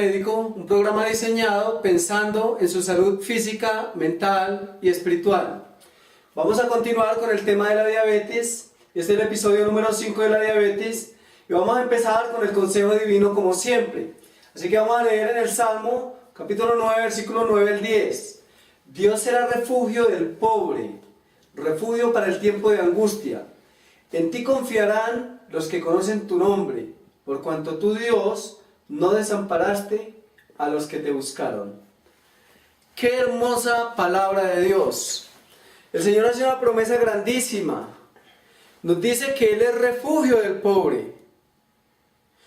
Médico, un programa diseñado pensando en su salud física, mental y espiritual. Vamos a continuar con el tema de la diabetes. Este es el episodio número 5 de la diabetes y vamos a empezar con el consejo divino como siempre. Así que vamos a leer en el Salmo, capítulo 9, versículo 9 al 10. Dios será refugio del pobre, refugio para el tiempo de angustia. En ti confiarán los que conocen tu nombre, por cuanto tú, Dios, no desamparaste a los que te buscaron. ¡Qué hermosa palabra de Dios! El Señor hace una promesa grandísima. Nos dice que Él es refugio del pobre.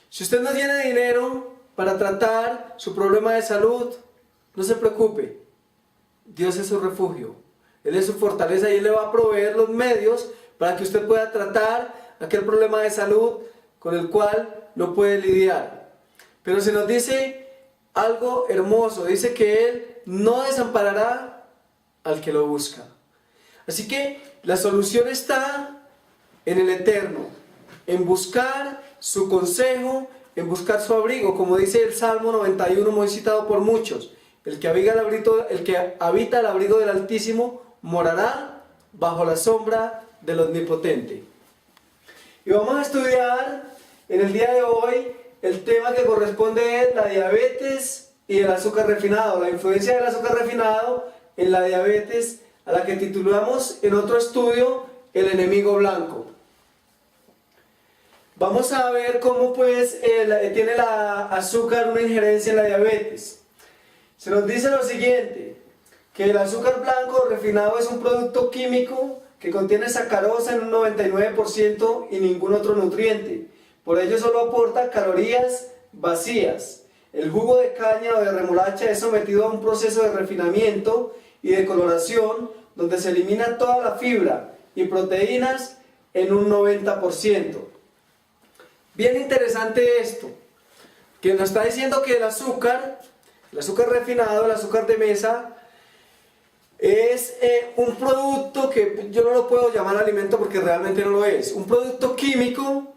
Si usted no tiene dinero para tratar su problema de salud, no se preocupe. Dios es su refugio. Él es su fortaleza y Él le va a proveer los medios para que usted pueda tratar aquel problema de salud con el cual no puede lidiar. Pero se nos dice algo hermoso, dice que Él no desamparará al que lo busca. Así que la solución está en el Eterno, en buscar su consejo, en buscar su abrigo, como dice el Salmo 91, muy citado por muchos. El que habita el abrigo del Altísimo morará bajo la sombra del Omnipotente. Y vamos a estudiar en el día de hoy el tema que corresponde es la diabetes y el azúcar refinado, la influencia del azúcar refinado en la diabetes, a la que titulamos en otro estudio el enemigo blanco. Vamos a ver cómo pues tiene la azúcar una injerencia en la diabetes. Se nos dice lo siguiente, que el azúcar blanco refinado es un producto químico que contiene sacarosa en un 99% y ningún otro nutriente. Por ello solo aporta calorías vacías. El jugo de caña o de remolacha es sometido a un proceso de refinamiento y de coloración donde se elimina toda la fibra y proteínas en un 90%. Bien interesante esto, que nos está diciendo que el azúcar refinado, el azúcar de mesa, es un producto que yo no lo puedo llamar alimento porque realmente no lo es. Un producto químico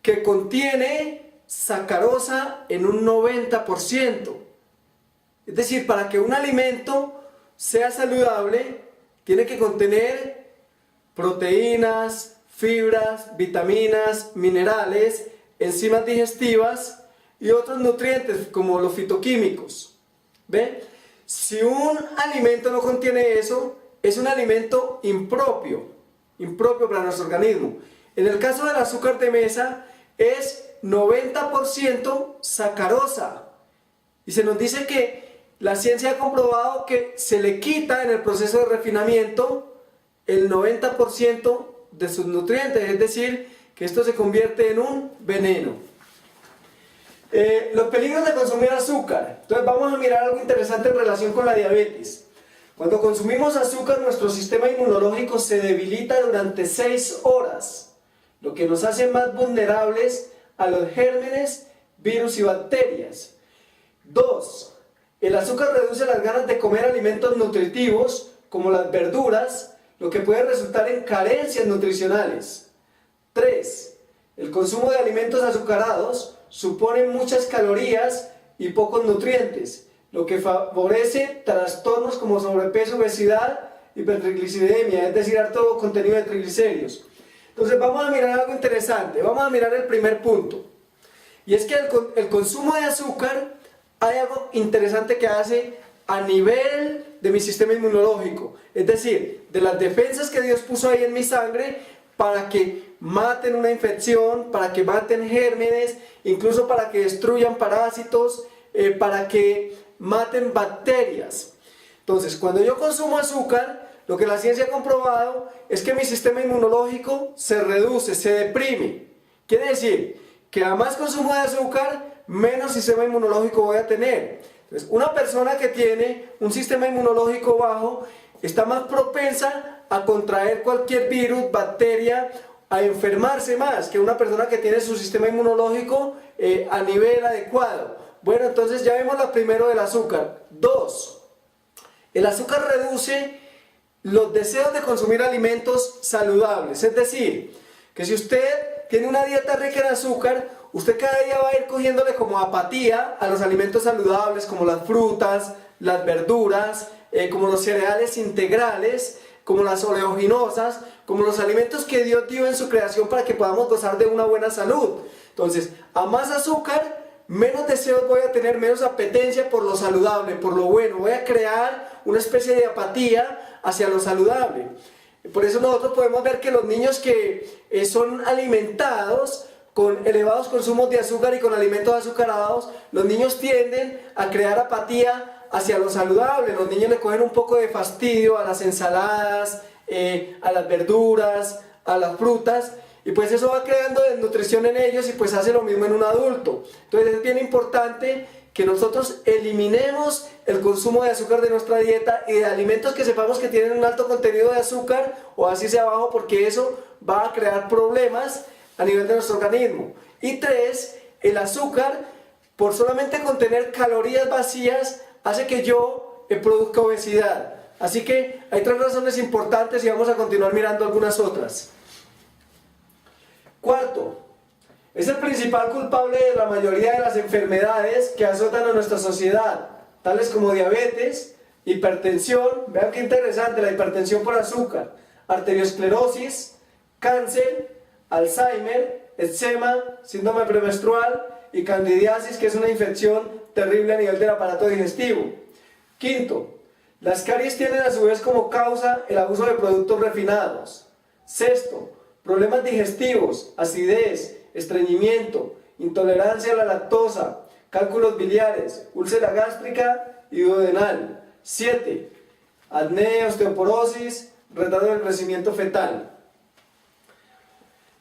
que contiene sacarosa en un 90%. Es decir, para que un alimento sea saludable, tiene que contener proteínas, fibras, vitaminas, minerales, enzimas digestivas y otros nutrientes como los fitoquímicos. ¿Ve? Si un alimento no contiene eso, es un alimento impropio para nuestro organismo. En el caso del azúcar de mesa, es 90% sacarosa. Y se nos dice que la ciencia ha comprobado que se le quita en el proceso de refinamiento el 90% de sus nutrientes, es decir, que esto se convierte en un veneno. Los peligros de consumir azúcar. Entonces vamos a mirar algo interesante en relación con la diabetes. Cuando consumimos azúcar, nuestro sistema inmunológico se debilita durante 6 horas. Lo que nos hace más vulnerables a los gérmenes, virus y bacterias. 2. El azúcar reduce las ganas de comer alimentos nutritivos, como las verduras, lo que puede resultar en carencias nutricionales. 3. El consumo de alimentos azucarados supone muchas calorías y pocos nutrientes, lo que favorece trastornos como sobrepeso, obesidad, hipertrigliceridemia, es decir, alto contenido de triglicéridos. Entonces vamos a mirar algo interesante, vamos a mirar el primer punto. Y es que el consumo de azúcar, hay algo interesante que hace a nivel de mi sistema inmunológico. Es decir, de las defensas que Dios puso ahí en mi sangre para que maten una infección, para que maten gérmenes, incluso para que destruyan parásitos, para que maten bacterias. Entonces, cuando yo consumo azúcar, lo que la ciencia ha comprobado es que mi sistema inmunológico se reduce, se deprime. Quiere decir que a más consumo de azúcar, menos sistema inmunológico voy a tener. Entonces, una persona que tiene un sistema inmunológico bajo está más propensa a contraer cualquier virus, bacteria, a enfermarse más que una persona que tiene su sistema inmunológico a nivel adecuado. Bueno, entonces ya vemos lo primero del azúcar. 2. El azúcar reduce los deseos de consumir alimentos saludables. Es decir, que si usted tiene una dieta rica en azúcar, usted cada día va a ir cogiéndole como apatía a los alimentos saludables como las frutas, las verduras, como los cereales integrales, como las oleaginosas, como los alimentos que Dios dio en su creación para que podamos gozar de una buena salud. Entonces, a más azúcar, menos deseos voy a tener, menos apetencia por lo saludable, por lo bueno. Voy a crear una especie de apatía hacia lo saludable. Por eso nosotros podemos ver que los niños que son alimentados con elevados consumos de azúcar y con alimentos azucarados, los niños tienden a crear apatía hacia lo saludable. Los niños le cogen un poco de fastidio a las ensaladas, a las verduras, a las frutas, y pues eso va creando desnutrición en ellos y pues hace lo mismo en un adulto. Entonces es bien importante que nosotros eliminemos el consumo de azúcar de nuestra dieta y de alimentos que sepamos que tienen un alto contenido de azúcar o así sea bajo, porque eso va a crear problemas a nivel de nuestro organismo. Y 3, el azúcar, por solamente contener calorías vacías, hace que yo produzca obesidad. Así que hay 3 razones importantes y vamos a continuar mirando algunas otras. Cuarto, es el principal culpable de la mayoría de las enfermedades que azotan a nuestra sociedad, tales como diabetes, hipertensión, vean qué interesante, la hipertensión por azúcar, arteriosclerosis, cáncer, Alzheimer, eczema, síndrome premenstrual y candidiasis, que es una infección terrible a nivel del aparato digestivo. Quinto, las caries tienen a su vez como causa el abuso de productos refinados. Sexto, problemas digestivos, acidez, estreñimiento, intolerancia a la lactosa, cálculos biliares, úlcera gástrica y duodenal. 7, acné, osteoporosis, retardo del crecimiento fetal.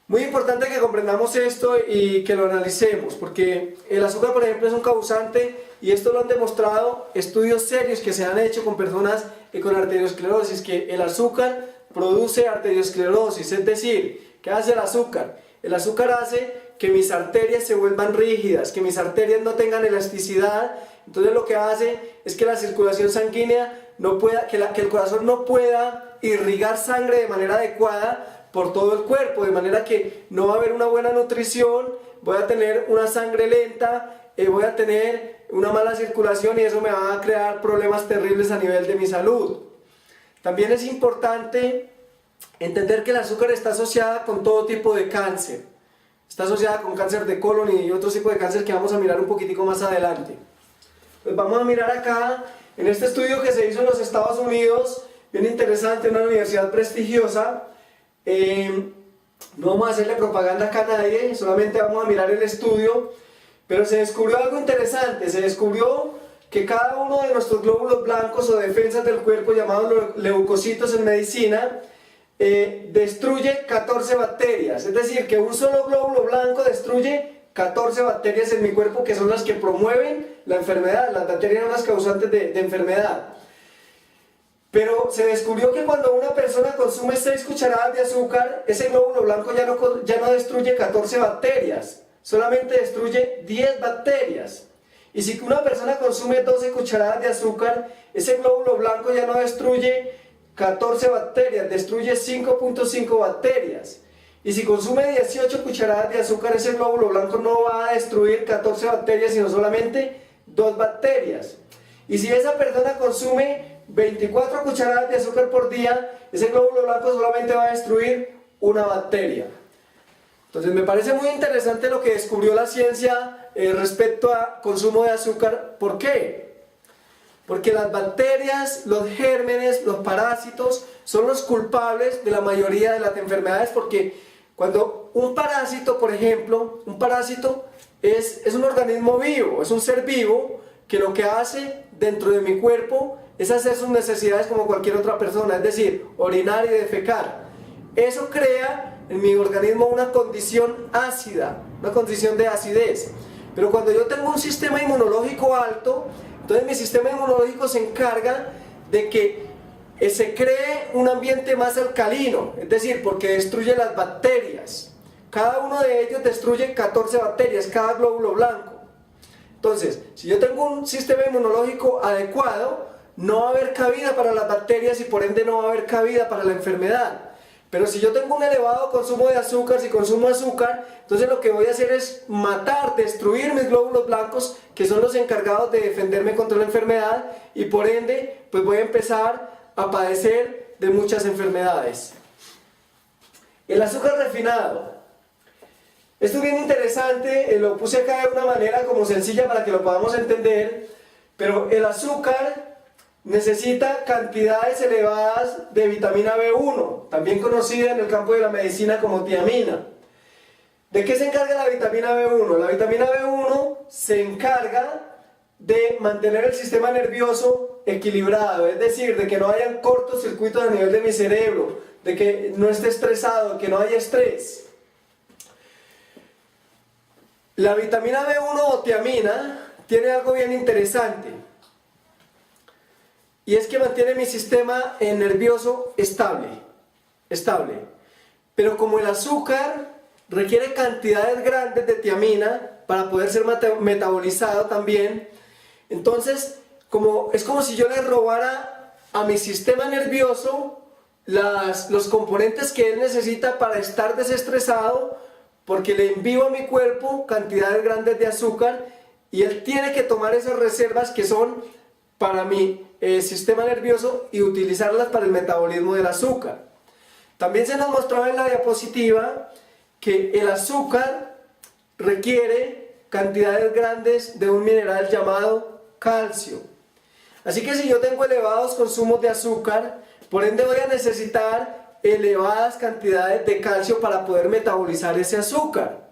Muy importante que comprendamos esto y que lo analicemos, porque el azúcar, por ejemplo, es un causante, y esto lo han demostrado estudios serios que se han hecho con personas con arteriosclerosis, que el azúcar produce arteriosclerosis. Es decir, ¿qué hace el azúcar? El azúcar hace que mis arterias se vuelvan rígidas, que mis arterias no tengan elasticidad. Entonces lo que hace es que la circulación sanguínea no pueda, que el corazón no pueda irrigar sangre de manera adecuada por todo el cuerpo, de manera que no va a haber una buena nutrición, voy a tener una sangre lenta, voy a tener una mala circulación y eso me va a crear problemas terribles a nivel de mi salud. También es importante entender que el azúcar está asociada con todo tipo de cáncer. Está asociada con cáncer de colon y otro tipo de cáncer que vamos a mirar un poquitico más adelante. Pues vamos a mirar acá, en este estudio que se hizo en los Estados Unidos, bien interesante, una universidad prestigiosa. No vamos a hacerle propaganda acá a nadie, solamente vamos a mirar el estudio, pero se descubrió algo interesante. Se descubrió que cada uno de nuestros glóbulos blancos o defensas del cuerpo, llamados leucocitos en medicina, destruye 14 bacterias. Es decir, que un solo glóbulo blanco destruye 14 bacterias en mi cuerpo, que son las que promueven la enfermedad. Las bacterias son las causantes de enfermedad. Pero se descubrió que cuando una persona consume 6 cucharadas de azúcar, ese glóbulo blanco ya no destruye 14 bacterias, solamente destruye 10 bacterias. Y si una persona consume 12 cucharadas de azúcar, ese glóbulo blanco ya no destruye 14 bacterias, destruye 5.5 bacterias. Y si consume 18 cucharadas de azúcar, ese glóbulo blanco no va a destruir 14 bacterias, sino solamente 2 bacterias. Y si esa persona consume 24 cucharadas de azúcar por día, ese glóbulo blanco solamente va a destruir 1 bacteria. Entonces me parece muy interesante lo que descubrió la ciencia respecto a consumo de azúcar. ¿Por qué? Porque las bacterias, los gérmenes, los parásitos son los culpables de la mayoría de las enfermedades, porque cuando un parásito, por ejemplo, un parásito es un organismo vivo, es un ser vivo que lo que hace dentro de mi cuerpo es hacer sus necesidades como cualquier otra persona, es decir, orinar y defecar. Eso crea en mi organismo una condición ácida, una condición de acidez. Pero cuando yo tengo un sistema inmunológico alto, entonces mi sistema inmunológico se encarga de que se cree un ambiente más alcalino, es decir, porque destruye las bacterias. Cada uno de ellos destruye 14 bacterias, cada glóbulo blanco. Entonces, si yo tengo un sistema inmunológico adecuado, no va a haber cabida para las bacterias y por ende no va a haber cabida para la enfermedad. Pero si yo tengo un elevado consumo de azúcar, si consumo azúcar, entonces lo que voy a hacer es matar, destruir mis glóbulos blancos, que son los encargados de defenderme contra la enfermedad, y por ende, pues voy a empezar a padecer de muchas enfermedades. El azúcar refinado. Esto es bien interesante, lo puse acá de una manera como sencilla para que lo podamos entender, pero el azúcar necesita cantidades elevadas de vitamina B1, también conocida en el campo de la medicina como tiamina. ¿De qué se encarga la vitamina B1? La vitamina B1 se encarga de mantener el sistema nervioso equilibrado, es decir, de que no hayan cortocircuitos a nivel de mi cerebro, de que no esté estresado, que no haya estrés. La vitamina B1 o tiamina tiene algo bien interesante, y es que mantiene mi sistema nervioso estable. Pero como el azúcar requiere cantidades grandes de tiamina para poder ser metabolizado también, entonces es como si yo le robara a mi sistema nervioso los componentes que él necesita para estar desestresado, porque le envío a mi cuerpo cantidades grandes de azúcar y él tiene que tomar esas reservas que son para mi sistema nervioso y utilizarlas para el metabolismo del azúcar. También se nos mostraba en la diapositiva que el azúcar requiere cantidades grandes de un mineral llamado calcio. Así que si yo tengo elevados consumos de azúcar, por ende voy a necesitar elevadas cantidades de calcio para poder metabolizar ese azúcar.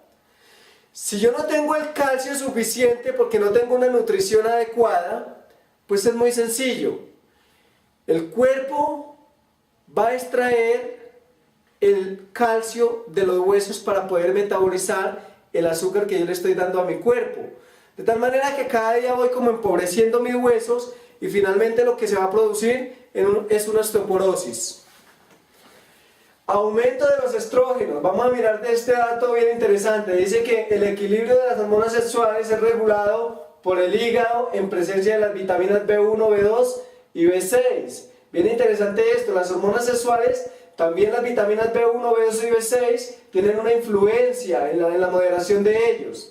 Si yo no tengo el calcio suficiente porque no tengo una nutrición adecuada, pues es muy sencillo. El cuerpo va a extraer el calcio de los huesos para poder metabolizar el azúcar que yo le estoy dando a mi cuerpo. De tal manera que cada día voy como empobreciendo mis huesos y finalmente lo que se va a producir es una osteoporosis. Aumento de los estrógenos. Vamos a mirar de este dato bien interesante. Dice que el equilibrio de las hormonas sexuales es regulado por el hígado en presencia de las vitaminas B1, B2 y B6. Bien interesante esto, las hormonas sexuales, también las vitaminas B1, B2 y B6 tienen una influencia en la moderación de ellos.